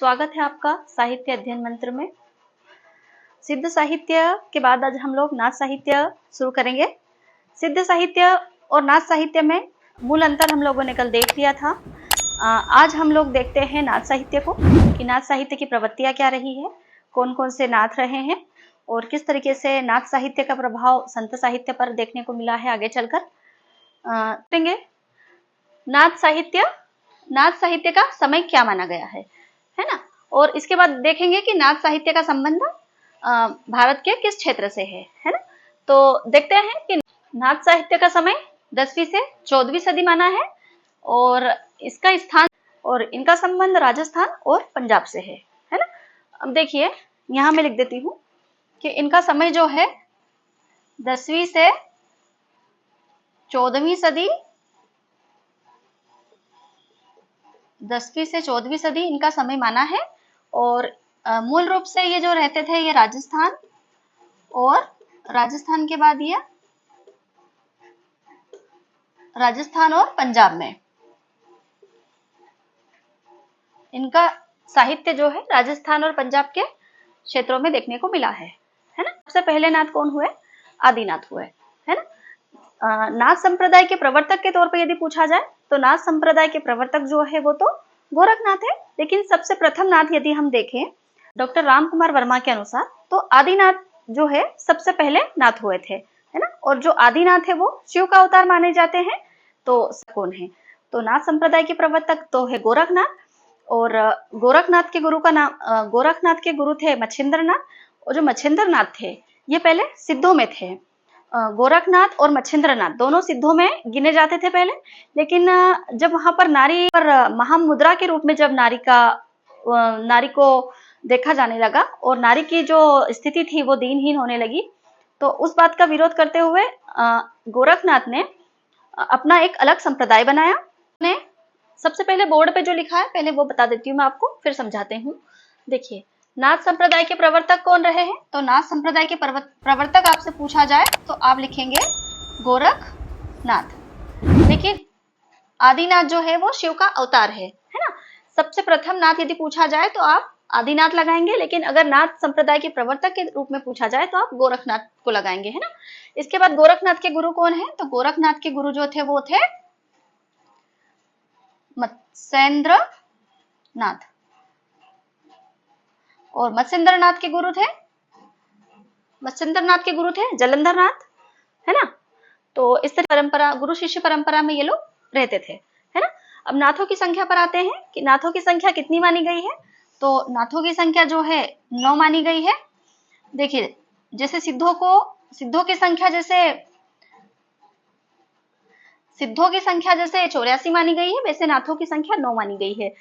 स्वागत है आपका साहित्य अध्ययन मंत्र में। सिद्ध साहित्य के बाद आज हम लोग नाथ साहित्य शुरू करेंगे। सिद्ध साहित्य और नाथ साहित्य में मूल अंतर हम लोगों ने कल देख लिया था। आज हम लोग देखते हैं नाथ साहित्य को कि नाथ साहित्य की प्रवृत्तियां क्या रही है, कौन कौन से नाथ रहे हैं और किस तरीके से नाथ साहित्य का प्रभाव संत साहित्य पर देखने को मिला है आगे चलकर। देखेंगे नाथ साहित्य का समय क्या माना गया है ना, और इसके बाद देखेंगे कि नाथ साहित्य का संबंध भारत के किस क्षेत्र से है ना। तो देखते हैं कि नाथ साहित्य का समय 10वीं से 14वीं सदी माना है और इसका स्थान और इनका संबंध राजस्थान और पंजाब से है ना। अब देखिए यहां मैं लिख देती हूं कि इनका समय जो है 10वीं से 14वीं सदी, 10वीं से 14वीं सदी इनका समय माना है और मूल रूप से ये जो रहते थे ये राजस्थान और राजस्थान के बाद ये राजस्थान और पंजाब में इनका साहित्य जो है राजस्थान और पंजाब के क्षेत्रों में देखने को मिला है ना। सबसे पहले नाथ कौन हुए? आदिनाथ हुए है ना। नाथ संप्रदाय के प्रवर्तक के तौर पर यदि पूछा जाए तो नाथ संप्रदाय के प्रवर्तक जो है वो तो गोरखनाथ है, लेकिन सबसे प्रथम नाथ यदि हम देखें डॉक्टर रामकुमार वर्मा के अनुसार तो आदिनाथ जो है सबसे पहले नाथ हुए थे है ना। और जो आदिनाथ है वो शिव का अवतार माने जाते हैं। तो कौन है? तो नाथ संप्रदाय के प्रवर्तक तो है गोरखनाथ और गोरखनाथ के गुरु का नाम गोरखनाथ के गुरु थे मच्छिंद्रनाथ और जो मच्छिंद्रनाथ थे ये पहले सिद्धों में थे। गोरखनाथ और मच्छिंद्रनाथ दोनों सिद्धों में गिने जाते थे पहले, लेकिन जब वहां पर नारी पर महामुद्रा के रूप में जब नारी को देखा जाने लगा और नारी की जो स्थिति थी वो दीनहीन होने लगी, तो उस बात का विरोध करते हुए गोरखनाथ ने अपना एक अलग संप्रदाय बनाया। ने सबसे पहले बोर्ड पे जो लिखा है पहले वो बता देती हूँ मैं आपको, फिर समझाते हूँ। देखिए नाथ संप्रदाय के प्रवर्तक कौन रहे हैं? तो नाथ संप्रदाय के प्रवर्तक आपसे पूछा जाए तो आप लिखेंगे गोरखनाथ, लेकिन आदिनाथ जो है वो शिव का अवतार है ना। सबसे प्रथम नाथ यदि पूछा जाए तो आप आदिनाथ लगाएंगे, लेकिन अगर नाथ संप्रदाय के प्रवर्तक के रूप में पूछा जाए तो आप गोरखनाथ को लगाएंगे है ना। इसके बाद गोरखनाथ के गुरु कौन है? तो गोरखनाथ के गुरु जो थे वो थे मत्स्येंद्रनाथ और मत्स्येंद्रनाथ के गुरु थे जलंधरनाथ है ना। तो इस तरह परंपरा गुरु शिष्य परंपरा में ये लोग रहते थे है ना। अब नाथों की संख्या पर आते हैं कि नाथों की संख्या कितनी मानी गई है। तो नाथों की संख्या जो है 9 मानी गई है। देखिए जैसे सिद्धों की संख्या जैसे 84 मानी गई है, वैसे नाथों की संख्या 9 मानी गई है।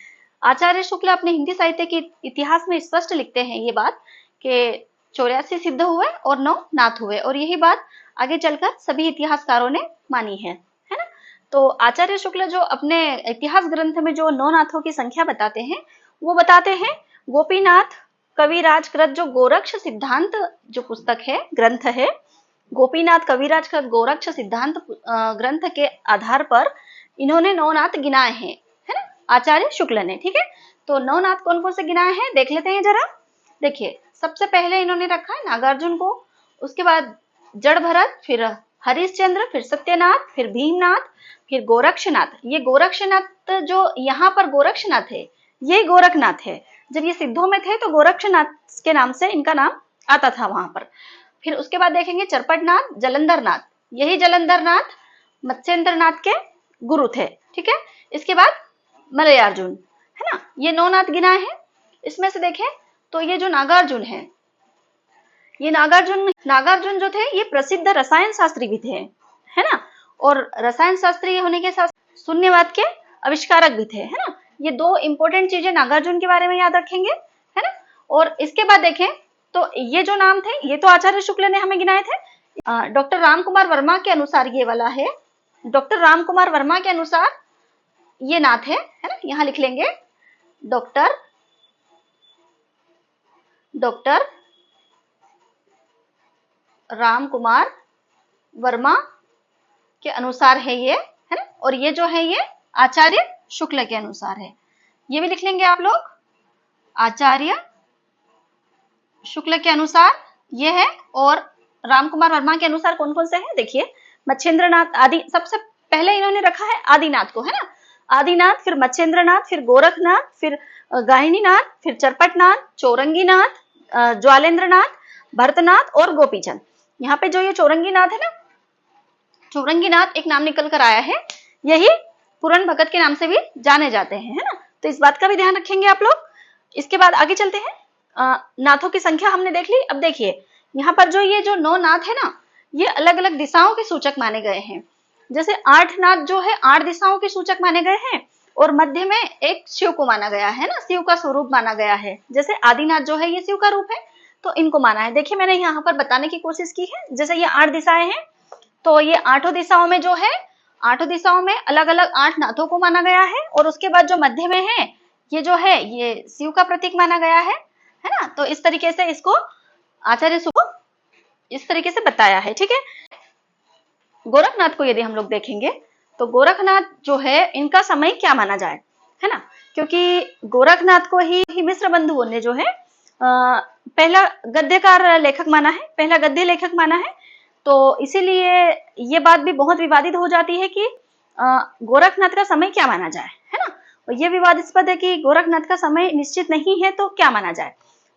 आचार्य शुक्ल अपने हिंदी साहित्य के इतिहास में स्पष्ट लिखते हैं ये बात कि 84 सिद्ध हुए और 9 नाथ हुए, और यही बात आगे चलकर सभी इतिहासकारों ने मानी है ना। तो आचार्य शुक्ल जो अपने इतिहास ग्रंथ में जो 9 नाथों की संख्या बताते हैं वो बताते हैं गोपीनाथ कविराज कृत जो गोरक्ष सिद्धांत जो पुस्तक है ग्रंथ है, गोपीनाथ कविराज कृत गोरक्ष सिद्धांत ग्रंथ के आधार पर इन्होंने 9 नाथ गिनाए हैं है ना आचार्य शुक्ल ने। ठीक है, तो 9 नाथ कौन कौन से गिनाए हैं देख लेते हैं जरा। देखिए सबसे पहले इन्होंने रखा है नागार्जुन को, उसके बाद जड़ भरत, फिर हरिश्चंद्र, फिर सत्यनाथ, फिर भीमनाथ, फिर गोरक्षनाथ। ये गोरक्षनाथ जो यहाँ पर गोरक्षनाथ है ये गोरखनाथ है। जब ये सिद्धों में थे तो गोरक्षनाथ के नाम से इनका नाम आता था वहां पर। फिर उसके बाद देखेंगे चरपटनाथ, जलंधरनाथ, यही जलंधरनाथ मत्स्येंद्रनाथ के गुरु थे। ठीक है, इसके बाद मलयार्जुन है ना। ये 9 नाथ गिनाए हैं। इसमें से देखें तो ये जो नागार्जुन है, ये नागार्जुन जो थे ये प्रसिद्ध रसायन शास्त्री भी थे है ना, और रसायन शास्त्री होने के साथ शून्यवाद के आविष्कारक भी थे है ना। ये 2 इंपॉर्टेंट चीजें नागार्जुन के बारे में याद रखेंगे है ना। और इसके बाद देखें तो ये जो नाम थे ये तो आचार्य शुक्ल ने हमें गिनाए थे। डॉक्टर रामकुमार वर्मा के अनुसार ये वाला है, डॉक्टर रामकुमार वर्मा के अनुसार ये नाथ है ना। यहां लिख लेंगे डॉक्टर रामकुमार वर्मा के अनुसार है ये है ना, और ये जो है ये आचार्य शुक्ल के अनुसार है। ये भी लिख लेंगे आप लोग आचार्य शुक्ल के अनुसार ये है, और रामकुमार वर्मा के अनुसार कौन कौन से हैं देखिए, मच्छेंद्रनाथ आदि, सबसे पहले इन्होंने रखा है आदिनाथ को, है ना, आदिनाथ, फिर मच्छेंद्रनाथ, फिर गोरखनाथ, फिर गाहिनीनाथ, फिर चरपटनाथ, चौरंगीनाथ, ज्वालेंद्रनाथ, भरतनाथ और गोपीचंद। यहाँ पे जो ये चौरंगीनाथ है ना, चौरंगीनाथ एक नाम निकल कर आया है, यही पूरन भगत के नाम से भी जाने जाते हैं, है ना, तो इस बात का भी ध्यान रखेंगे आप लोग। इसके बाद आगे चलते हैं, नाथों की संख्या हमने देख ली। अब देखिए यहाँ पर जो ये जो 9 नाथ है ना, ये अलग अलग दिशाओं के सूचक माने गए हैं। जैसे 8 नाथ जो है 8 दिशाओं के सूचक माने गए हैं, और मध्य में एक शिव को माना गया है ना, शिव का स्वरूप माना गया है। जैसे आदिनाथ जो है ये शिव का रूप है, तो इनको माना है। देखिए मैंने यहाँ पर बताने की कोशिश की है, जैसे ये 8 दिशाएं हैं, तो ये 8 दिशाओं में जो है, 8 दिशाओं में अलग अलग 8 नाथों को माना गया है, और उसके बाद जो मध्य में है ये जो है ये शिव का प्रतीक माना गया है ना। तो इस तरीके से इसको आचार्य को इस तरीके से बताया है, ठीक है। गोरखनाथ को यदि हम लोग देखेंगे तो गोरखनाथ जो है इनका समय क्या माना जाए, है ना, क्योंकि गोरखनाथ को ही मिश्र बंधुओं ने जो है पहला गद्यकार लेखक माना है, पहला गद्य लेखक माना है। तो इसीलिए ये बात भी बहुत विवादित हो जाती है कि गोरखनाथ का समय क्या माना जाए, है ना, और ये विवादास्पद है कि गोरखनाथ का समय निश्चित नहीं है तो क्या माना जाए।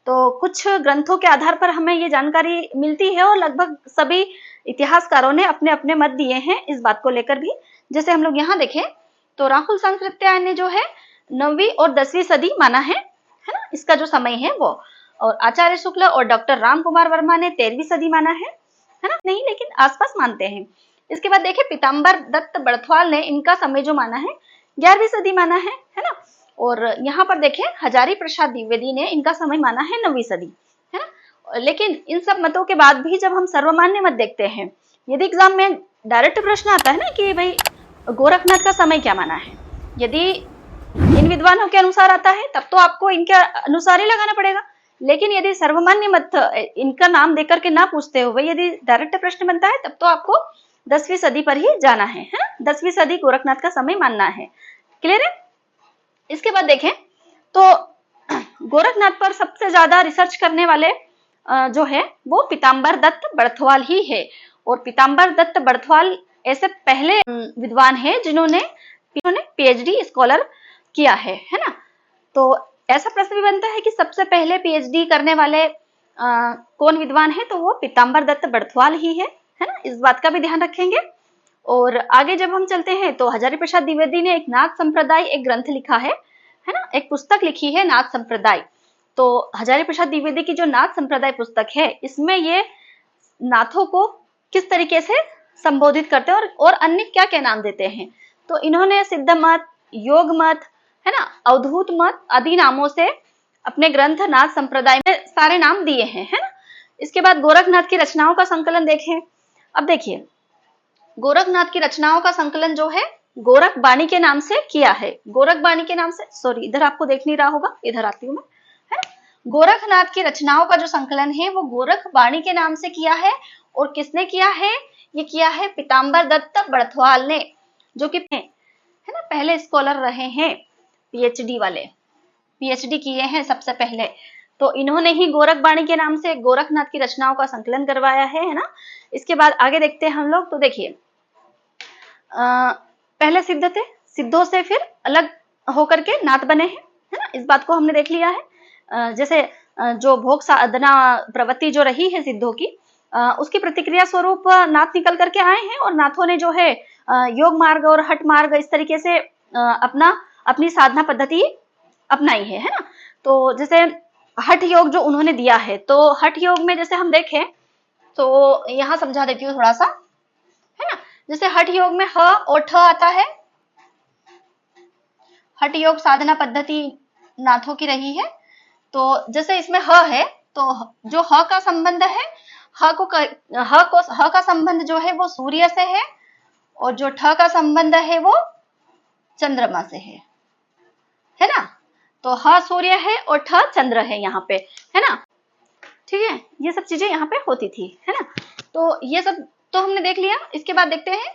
तो कुछ ग्रंथों के आधार पर हमें ये जानकारी मिलती है, और लगभग सभी इतिहासकारों ने अपने अपने मत दिए हैं इस बात को लेकर भी। जैसे हम लोग यहाँ देखें तो राहुल सांकृत्यायन ने जो है 9वीं और 10वीं सदी माना है ना, इसका जो समय है वो, और आचार्य शुक्ल और डॉक्टर रामकुमार वर्मा ने 13वीं सदी माना है ना, नहीं लेकिन आसपास मानते हैं। इसके बाद देखिए पीताम्बर दत्त बड़थवाल ने इनका समय जो माना है 11वीं सदी माना है ना, और यहाँ पर देखें हजारी प्रसाद द्विवेदी ने इनका समय माना है 9वीं सदी, है ना। लेकिन इन सब मतों के बाद भी जब हम सर्वमान्य मत देखते हैं, यदि एग्जाम में डायरेक्ट प्रश्न आता है ना कि भाई गोरखनाथ का समय क्या माना है, यदि इन विद्वानों के अनुसार आता है तब तो आपको इनके अनुसार ही लगाना पड़ेगा। लेकिन यदि सर्वमान्य मत इनका नाम देकर के ना पूछते हुए यदि डायरेक्ट प्रश्न बनता है, तब तो आपको 10वीं सदी पर ही जाना है ना, 10वीं सदी गोरखनाथ का समय मानना है। क्लियर है। इसके बाद देखें तो गोरखनाथ पर सबसे ज्यादा रिसर्च करने वाले जो है वो पीताम्बर दत्त बड़थवाल ही है, और पीताम्बर दत्त बड़थवाल ऐसे पहले विद्वान है जिन्होंने पीएचडी स्कॉलर किया है ना। तो ऐसा प्रश्न भी बनता है कि सबसे पहले पीएचडी करने वाले कौन विद्वान है, तो वो पीताम्बर दत्त बड़थवाल ही है ना, इस बात का भी ध्यान रखेंगे। और आगे जब हम चलते हैं तो हजारी प्रसाद द्विवेदी ने एक नाथ संप्रदाय एक ग्रंथ लिखा है ना, एक पुस्तक लिखी है नाथ संप्रदाय। तो हजारी प्रसाद द्विवेदी की जो नाथ संप्रदाय पुस्तक है, इसमें ये नाथों को किस तरीके से संबोधित करते हैं और अन्य क्या क्या नाम देते हैं। तो इन्होंने सिद्ध मत, योग मत, है ना, अवधूत मत आदि नामों से अपने ग्रंथ नाथ संप्रदाय में सारे नाम दिए हैं, है ना। इसके बाद गोरखनाथ की रचनाओं का संकलन देखें। अब देखिए गोरखनाथ की रचनाओं का संकलन जो है गोरख बाणी के नाम से किया है, गोरख बाणी के नाम से, सॉरी इधर आपको देख नहीं रहा होगा, इधर आती हूँ मैं, है ना। गोरखनाथ की रचनाओं का जो संकलन है वो गोरख बाणी के नाम से किया है, और किसने किया है, ये किया है पीताम्बर दत्त बड़थवाल ने, जो कि है ना पहले स्कॉलर रहे हैं, पीएचडी वाले, पीएचडी किए हैं सबसे पहले। तो इन्होंने ही गोरख बाणी के नाम से गोरखनाथ की रचनाओं का संकलन करवाया है ना। इसके बाद आगे देखते हैं हम लोग, तो देखिए पहले सिद्ध थे, सिद्धों से फिर अलग होकर के नाथ बने हैं, है ना, इस बात को हमने देख लिया है। जैसे जो भोग साधना प्रवृत्ति जो रही है सिद्धों की, उसकी प्रतिक्रिया स्वरूप नाथ निकल करके आए हैं, और नाथों ने जो है योग मार्ग और हठ मार्ग इस तरीके से अपनी साधना पद्धति अपनाई है ना। तो जैसे हठ योग जो उन्होंने दिया है, तो हठ योग में जैसे हम देखें तो यहाँ समझा देती हूँ थोड़ा सा, है ना। जैसे हठ योग में ह और ठ आता है, हठ योग साधना पद्धति नाथों की रही है। तो जैसे इसमें ह है, तो जो ह का संबंध है, ह का संबंध जो है वो सूर्य से है, और जो ठ का संबंध है वो चंद्रमा से है ना। तो ह सूर्य है और ठ चंद्र है यहाँ पे, है ना, ठीक है। ये सब चीजें यहाँ पे होती थी, है ना। तो ये सब तो हमने देख लिया। इसके बाद देखते हैं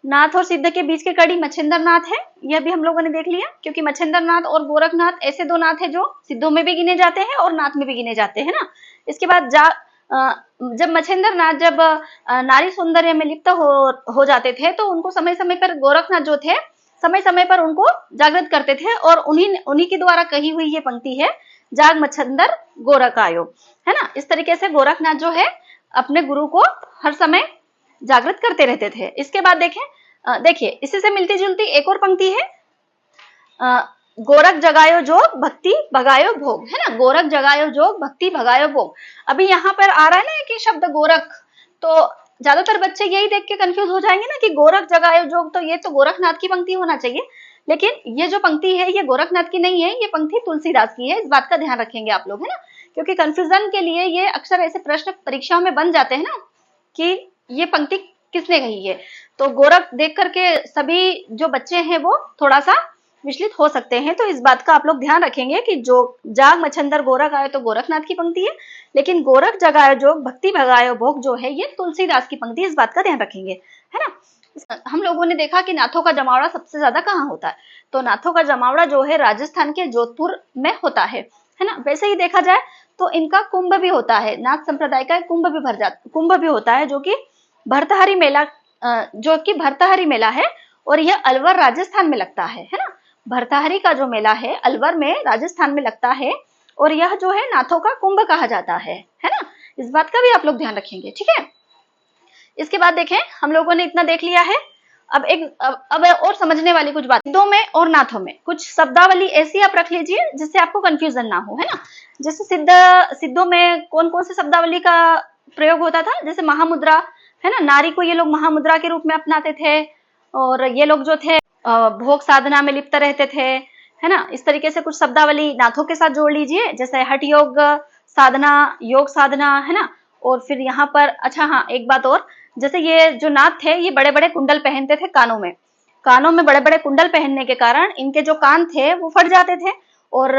नाथ और सिद्ध के बीच की कड़ी मच्छिंद्र नाथ है, यह भी हम लोगों ने देख लिया, क्योंकि मच्छिंद्र नाथ और गोरखनाथ ऐसे दो नाथ है जो सिद्धों में भी गिने जाते हैं और नाथ में भी गिने जाते हैं ना। इसके बाद जब मच्छिंद्र नाथ जब नारी सौंदर्य में लिप्त हो जाते थे, तो उनको समय समय पर गोरखनाथ जो थे समय समय पर उनको जागृत करते थे, और उन्हीं के द्वारा कही हुई ये पंक्ति है, जाग मच्छिंद्र गोरख आयो, है ना। इस तरीके से गोरखनाथ जो है अपने गुरु को हर समय जागृत करते रहते थे। इसके बाद देखिए इसी से मिलती जुलती एक और पंक्ति है, गोरख जगायो जोग भक्ति भगायो भोग, है ना। गोरख जगायो जोग भक्ति भगायो भोग। अभी यहाँ पर आ रहा है ना कि शब्द गोरख, तो ज्यादातर बच्चे यही देख के कंफ्यूज हो जाएंगे ना कि गोरख जगायो जोग, तो ये तो गोरखनाथ की पंक्ति होना चाहिए, लेकिन ये जो पंक्ति है ये गोरखनाथ की नहीं है, ये पंक्ति तुलसीदास की है। इस बात का ध्यान रखेंगे आप लोग, है ना, क्योंकि कंफ्यूजन के लिए ये अक्सर ऐसे प्रश्न परीक्षाओं में बन जाते हैं ना कि ये पंक्ति किसने कही है। तो गोरख देख करके सभी जो बच्चे हैं वो थोड़ा सा विचलित हो सकते हैं, तो इस बात का आप लोग ध्यान रखेंगे कि जो जाग मच्छिंद्र गोरख आयो तो गोरखनाथ की पंक्ति है, लेकिन गोरख जगायो जोग भक्ति भगायो भोग जो है ये तुलसीदास की पंक्ति, इस बात का ध्यान रखेंगे, है ना। हम लोगों ने देखा कि नाथों का जमावड़ा सबसे ज्यादा कहाँ होता है, तो नाथों का जमावड़ा जो है राजस्थान के जोधपुर में होता है ना। वैसे ही देखा जाए तो इनका कुंभ भी होता है, नाथ संप्रदाय का कुंभ भी होता है, जो कि भरतहरी मेला है, और यह अलवर राजस्थान में लगता है ना। भरतहरी का जो मेला है अलवर में राजस्थान में लगता है, और यह जो है नाथों का कुंभ कहा जाता है ना। इस बात का भी आप लोग ध्यान रखेंगे, ठीक है। इसके बाद देखें, हम लोगों ने इतना देख लिया है, अब और समझने वाली कुछ बात, सिद्धों में और नाथों में कुछ शब्दावली ऐसी आप रख लीजिए जिससे आपको कंफ्यूजन ना हो, है ना। जैसे सिद्धों में कौन कौन से शब्दावली का प्रयोग होता था, जैसे महामुद्रा, है ना, नारी को ये लोग महामुद्रा के रूप में अपनाते थे, और ये लोग जो थे भोग साधना में लिप्त रहते थे, है ना। इस तरीके से कुछ शब्दावली नाथों के साथ जोड़ लीजिए, जैसे हठ योग साधना, योग साधना, है ना। और फिर यहाँ पर अच्छा हाँ एक बात और, जैसे ये जो नाथ थे ये बड़े बड़े कुंडल पहनते थे कानों में बड़े बड़े कुंडल पहनने के कारण इनके जो कान थे वो फट जाते थे, और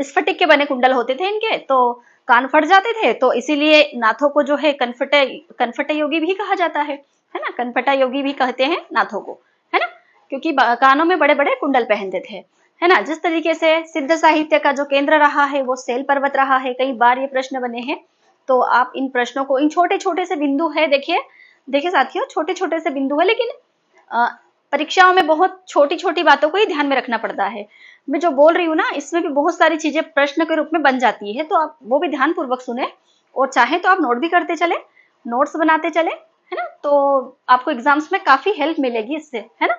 स्फटिक के बने कुंडल होते थे इनके, तो कान फट जाते थे, तो इसीलिए नाथों को जो है कनफटे योगी भी कहा जाता है ना। कनफटा योगी भी कहते हैं नाथों को, है ना, क्योंकि कानों में बड़े बड़े कुंडल पहनते थे, है ना। जिस तरीके से सिद्ध साहित्य का जो केंद्र रहा है वो सेल पर्वत रहा है, कई बार ये प्रश्न बने हैं, तो आप इन प्रश्नों को, इन छोटे छोटे से बिंदु है, देखिए साथियों, छोटे छोटे से बिंदु है, लेकिन परीक्षाओं में बहुत छोटी छोटी बातों को ही ध्यान में रखना पड़ता है। मैं जो बोल रही हूँ ना इसमें भी बहुत सारी चीजें प्रश्न के रूप में बन जाती है, तो आप वो भी ध्यान पूर्वक सुने, और चाहे तो आप नोट भी करते चले, नोट्स बनाते चले, है ना, तो आपको एग्जाम्स में काफी हेल्प मिलेगी इससे, है ना।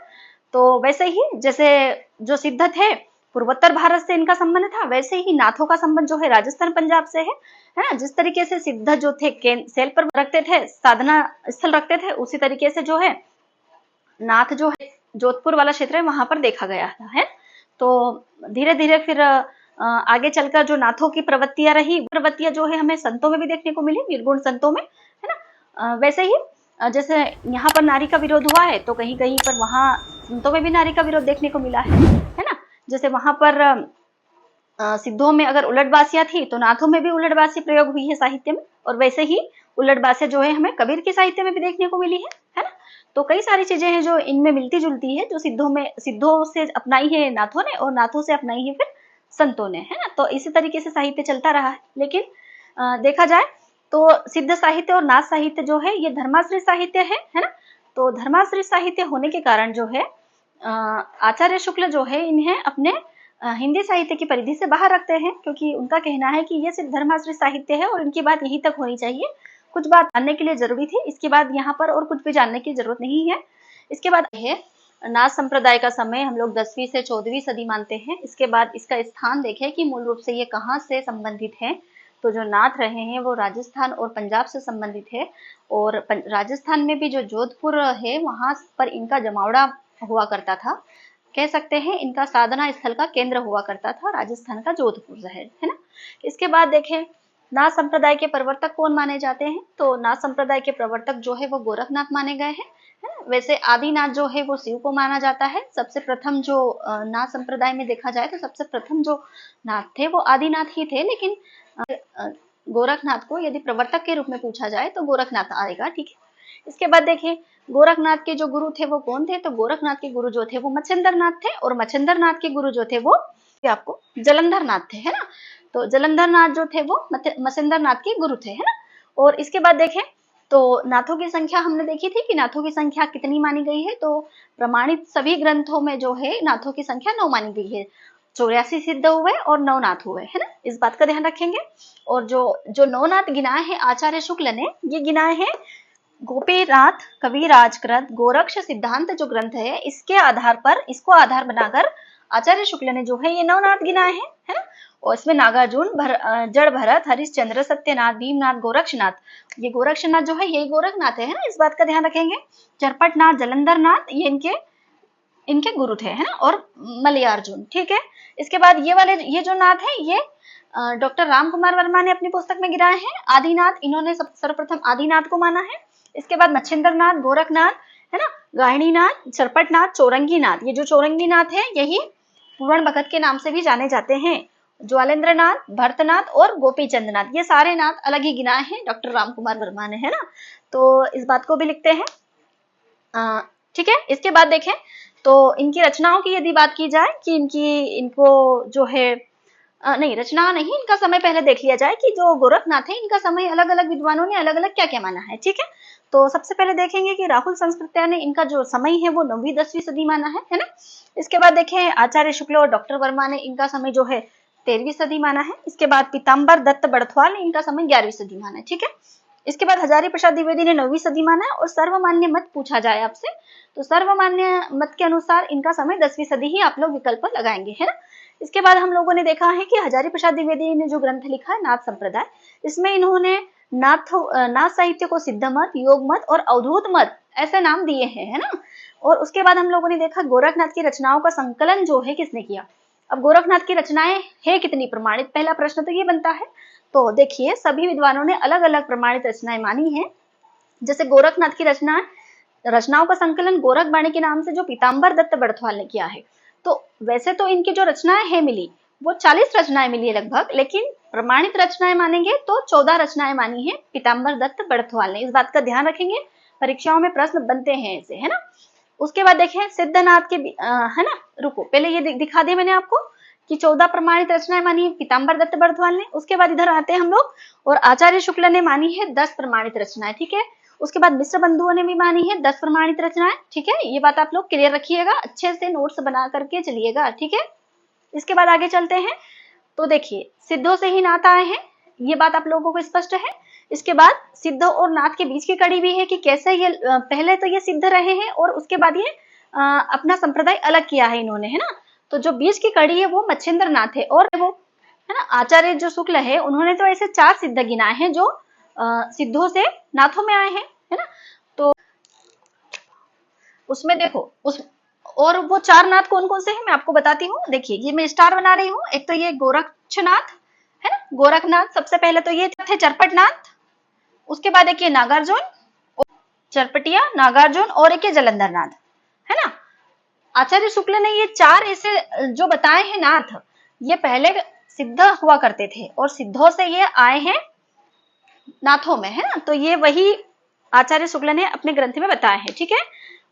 तो वैसे ही जैसे जो सिद्ध थे पूर्वोत्तर भारत से इनका संबंध था, वैसे ही नाथों का संबंध जो है राजस्थान पंजाब से है ना। जिस तरीके से सिद्ध जो थे सेल पर रखते थे, साधना स्थल रखते थे, उसी तरीके से जो है नाथ जो है जोधपुर वाला क्षेत्र है वहां पर देखा गया था, है। तो धीरे धीरे फिर आगे चलकर जो नाथों की प्रवृत्तियां जो है हमें संतों में भी देखने को मिली, निर्गुण संतों में, है ना। वैसे ही जैसे यहाँ पर नारी का विरोध हुआ है, तो कहीं कहीं पर वहां संतों में भी नारी का विरोध देखने को मिला है ना। जैसे वहां पर सिद्धों में अगर उलटबासियां थी, तो नाथों में भी उलटबासी प्रयोग हुई है साहित्य में, और वैसे ही उलटबासियां जो है हमें कबीर के साहित्य में भी देखने को मिली है ना। तो कई सारी चीजें हैं जो इनमें मिलती जुलती है, जो सिद्धों से अपनाई है नाथों ने, और नाथों से अपनाई है फिर संतों ने, है ना। तो इसी तरीके से साहित्य चलता रहा है, लेकिन देखा जाए तो सिद्ध साहित्य और नाथ साहित्य जो है ये धर्माश्रित साहित्य है ना। तो धर्माश्रित साहित्य होने के कारण जो है आचार्य शुक्ल जो है इन्हें अपने हिंदी साहित्य की परिधि से बाहर रखते हैं, क्योंकि उनका कहना है कि ये सिर्फ धर्माश्रित साहित्य है और इनकी बात यहीं तक होनी चाहिए, कुछ बात जानने के लिए जरूरी थी, इसके बाद यहाँ पर और कुछ भी जानने की जरूरत नहीं है। इसके बाद है नाथ संप्रदाय का समय हम लोग 10वीं से 14वीं सदी मानते हैं। इसके बाद इसका स्थान देखें कि मूल रूप से ये कहाँ से संबंधित है, तो जो नाथ रहे हैं वो राजस्थान और पंजाब से संबंधित है, और राजस्थान में भी जो जोधपुर है वहां पर इनका जमावड़ा हुआ करता था, कह सकते हैं इनका साधना स्थल का केंद्र हुआ करता था राजस्थान का जोधपुर शहर, है ना। इसके बाद देखें नाथ संप्रदाय के प्रवर्तक कौन माने जाते हैं, तो नाथ संप्रदाय के प्रवर्तक जो है वो गोरखनाथ माने गए हैं, है ना। वैसे आदिनाथ जो है वो शिव को माना जाता है। सबसे प्रथम जो नाथ संप्रदाय में देखा जाए तो सबसे प्रथम जो नाथ थे वो आदिनाथ ही थे, लेकिन गोरखनाथ को यदि प्रवर्तक के रूप में पूछा जाए तो गोरखनाथ आएगा, ठीक है। इसके बाद देखें गोरखनाथ के जो गुरु थे वो कौन थे, तो गोरखनाथ के गुरु जो थे वो मच्छिंद्र नाथ थे, और मच्छिंद्र नाथ के गुरु जो थे वो आपको जलंधर नाथ थे, है ना। तो जलंधर नाथ जो थे वो मच्छिंद्र नाथ के गुरु थे, है ना। और इसके बाद देखें तो नाथों की संख्या हमने देखी थी कि नाथों की संख्या कितनी मानी गई है, तो प्रमाणित सभी ग्रंथों में जो है नाथों की संख्या 9 मानी गई है। 84 सिद्ध हुए और 9 नाथ हुए, है ना, इस बात का ध्यान रखेंगे। और जो 9 नाथ गिनाए हैं आचार्य शुक्ल ने, ये गिनाए हैं गोपीनाथ कविराज कृत गोरक्ष सिद्धांत जो ग्रंथ है, इसके आधार पर, इसको आधार बनाकर आचार्य शुक्ल ने जो है ये 9 नाथ गिनाए हैं, है ना। और इसमें नागार्जुन, जड़ भरत, हरिश्चंद्र, सत्यनाथ, भीमनाथ, गोरक्षनाथ, ये गोरक्षनाथ जो है यही गोरखनाथ है ना, इस बात का ध्यान रखेंगे। चरपटनाथ, जलंधर नाथ, ये इनके गुरु थे, है ना, और मलयार्जुन, ठीक है। इसके बाद ये जो नाथ है ये डॉक्टर राम कुमार वर्मा ने अपनी पुस्तक में गिराए हैं। आदिनाथ, इन्होंने सर्वप्रथम आदिनाथ को माना है। इसके बाद मच्छिंद्रनाथ, गोरखनाथ, है ना, गाहिणीनाथ, चरपटनाथ, चौरंगीनाथ, ये जो चौरंगीनाथ है यही पूर्ण भगत के नाम से भी जाने जाते हैं। ज्वालेंद्रनाथ, भरतनाथ और गोपीचंद्रनाथ, ये सारे नाथ अलग ही गिनाए हैं डॉक्टर राम कुमार वर्मा ने, है ना। तो इस बात को भी लिखते हैं, ठीक है। इसके बाद देखें तो इनकी रचनाओं की यदि बात की जाए कि इनको जो है नहीं, रचना नहीं, इनका समय पहले देख लिया जाए कि जो गोरखनाथ है इनका समय अलग अलग विद्वानों ने अलग अलग क्या क्या माना है, ठीक है। तो सबसे पहले देखेंगे कि राहुल संस्कृत्या ने इनका जो समय है वो 9वीं 10वीं सदी माना है ना। इसके बाद देखें आचार्य शुक्ल और डॉक्टर वर्मा ने इनका समय जो है 13वीं सदी माना है। इसके बाद पीताम्बर दत्त बड़थवाल ने इनका समय 11वीं सदी माना है, ठीक है। इसके बाद हजारी प्रसाद द्विवेदी ने 9वीं सदी माना है। और सर्वमान्य मत पूछा जाए आपसे तो सर्वमान्य मत के अनुसार इनका समय 10वीं सदी ही आप लोग विकल्प लगाएंगे, है ना। इसके बाद हम लोगों ने देखा है कि हजारी प्रसाद द्विवेदी ने जो ग्रंथ लिखा है नाथ संप्रदाय, इसमें इन्होंने नाथ साहित्य को सिद्ध मत, योग मत और अवधूत मत ऐसे नाम दिए हैं, है ना। और उसके बाद हम लोगों ने देखा गोरखनाथ की रचनाओं का संकलन जो है किसने किया। अब गोरखनाथ की रचनाएं है कितनी प्रमाणित, पहला प्रश्न तो ये बनता है। तो देखिए सभी विद्वानों ने अलग अलग प्रमाणित रचनाएं मानी है। जैसे गोरखनाथ की रचनाओं का संकलन गोरख बाणी के नाम से जो पीताम्बर दत्त बड़थवाल ने किया है। तो वैसे तो इनकी जो रचनाएं है मिली वो 40 रचनाएं मिली है लगभग, लेकिन प्रमाणित रचनाएं मानेंगे तो 14 रचनाएं मानी है पीताम्बर दत्त बड़थवाल ने। इस बात का ध्यान रखेंगे, परीक्षाओं में प्रश्न बनते हैं ऐसे, है ना। उसके बाद देखें सिद्धनाथ के है ना, रुको पहले ये दिखा दिया मैंने आपको कि 14 प्रमाणित रचनाएं मानी है पीताम्बर दत्त बड़थवाल ने। उसके बाद इधर आते हैं हम लोग और आचार्य शुक्ल ने मानी है 10 प्रमाणित रचनाएं, ठीक है। उसके बाद मिश्र बंधुओं ने भी मानी है 10 प्रमाणित रचनाएं, ठीक है। ये बात आप लोग क्लियर रखिएगा, अच्छे से नोट्स बना करके चलिएगा, ठीक है। इसके बाद आगे चलते हैं तो देखिए सिद्धों से ही नाथ आए हैं, ये बात आप लोगों को स्पष्ट है। इसके बाद सिद्ध और नाथ के बीच की कड़ी भी है कि कैसे ये पहले तो ये सिद्ध रहे हैं और उसके बाद ये अपना संप्रदाय अलग किया है इन्होंने, है ना। तो जो बीच की कड़ी है वो मच्छिंद्र नाथ है और वो है ना आचार्य जो शुक्ल है उन्होंने तो ऐसे 4 सिद्ध गिनाए हैं जो सिद्धों से नाथों में आए हैं, है ना। तो उसमें देखो और वो 4 नाथ कौन कौन से हैं मैं आपको बताती हूँ। देखिए ये मैं स्टार बना रही हूँ, एक तो ये गोरक्षनाथ है ना, गोरखनाथ सबसे पहले तो ये थे चरपटनाथ, उसके बाद एक ये नागार्जुन, चरपटिया, नागार्जुन और एक ये जलंधर नाथ, है ना। आचार्य शुक्ल ने ये 4 ऐसे जो बताए हैं नाथ, ये पहले सिद्ध हुआ करते थे और सिद्धों से ये आए हैं नाथों में, है ना। तो ये वही आचार्य शुक्ल ने अपने ग्रंथ में बताया है, ठीक है।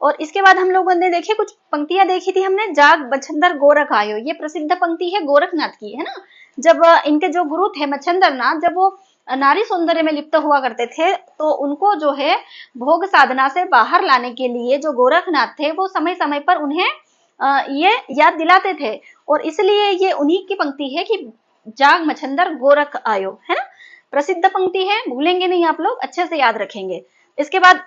और इसके बाद हम लोगों ने देखिए कुछ पंक्तियां देखी थी हमने, जाग बछंदर गोरख आयो, ये प्रसिद्ध पंक्ति है गोरखनाथ की, है ना। जब इनके जो गुरु थे मच्छिंद्र नाथ, जब वो नारी सौंदर्य में लिप्त हुआ करते थे तो उनको जो है भोग साधना से बाहर लाने के लिए जो गोरखनाथ थे वो समय समय पर उन्हें ये याद दिलाते थे और इसलिए ये उन्हीं की पंक्ति है कि जाग मच्छिंदर गोरख आयो, है ना। प्रसिद्ध पंक्ति है, भूलेंगे नहीं आप लोग, अच्छे से याद रखेंगे। इसके बाद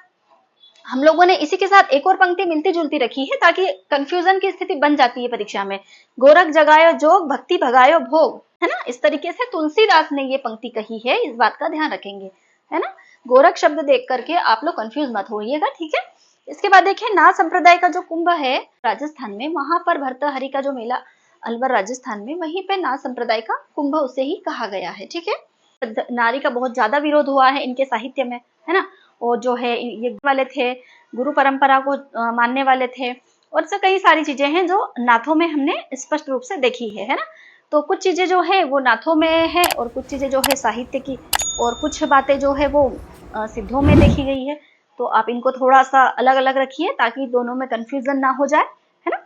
हम लोगों ने इसी के साथ एक और पंक्ति मिलती जुलती रखी है ताकि कंफ्यूजन की स्थिति बन जाती है परीक्षा में। गोरख जगायो जोग भक्ति भगायो भोग, है ना। इस तरीके से तुलसीदास ने ये पंक्ति कही है, इस बात का ध्यान रखेंगे, है ना। गोरख शब्द देख करके आप लोग कंफ्यूज मत होइएगा, ठीक है। इसके बाद देखिए नाथ संप्रदाय का जो कुंभ है राजस्थान में, वहां पर भर्तहरि का जो मेला अलवर राजस्थान में, वहीं पे नाथ संप्रदाय का कुंभ उसे ही कहा गया है, ठीक है। नारी का बहुत ज्यादा विरोध हुआ है इनके साहित्य में, है ना। और जो है ये वाले थे, गुरु परंपरा को मानने वाले थे और से कई सारी चीजें हैं जो नाथों में हमने स्पष्ट रूप से देखी है ना। तो कुछ चीजें जो है वो नाथों में है और कुछ चीजें जो है साहित्य की और कुछ बातें जो है वो सिद्धों में देखी गई है। तो आप इनको थोड़ा सा अलग अलग रखिए ताकि दोनों में कंफ्यूजन ना हो जाए, है ना।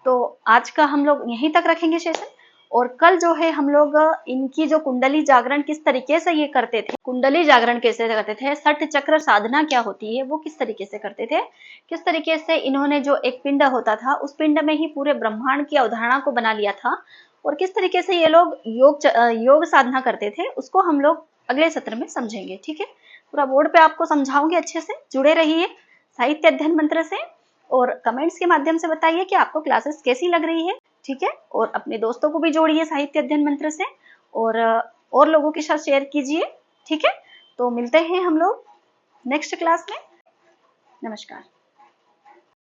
तो आज का हम लोग यहीं तक रखेंगे सेशन, और कल जो है हम लोग इनकी जो कुंडली जागरण किस तरीके से ये करते थे, कुंडली जागरण कैसे करते थे, षट चक्र साधना क्या होती है वो किस तरीके से करते थे, किस तरीके से इन्होंने जो एक पिंड होता था उस पिंड में ही पूरे ब्रह्मांड की अवधारणा को बना लिया था, और किस तरीके से ये लोग योग साधना करते थे, उसको हम लोग अगले सत्र में समझेंगे। ठीक है, पूरा बोर्ड पे आपको समझाऊंगी, अच्छे से जुड़े रहिए साहित्य अध्ययन मंत्र से, और कमेंट्स के माध्यम से बताइए कि आपको क्लासेस कैसी लग रही है। ठीक है, और अपने दोस्तों को भी जोड़िए साहित्य अध्ययन मंत्र से, और लोगों के साथ शेयर कीजिए। ठीक है, तो मिलते हैं हम लोग नेक्स्ट क्लास में। नमस्कार।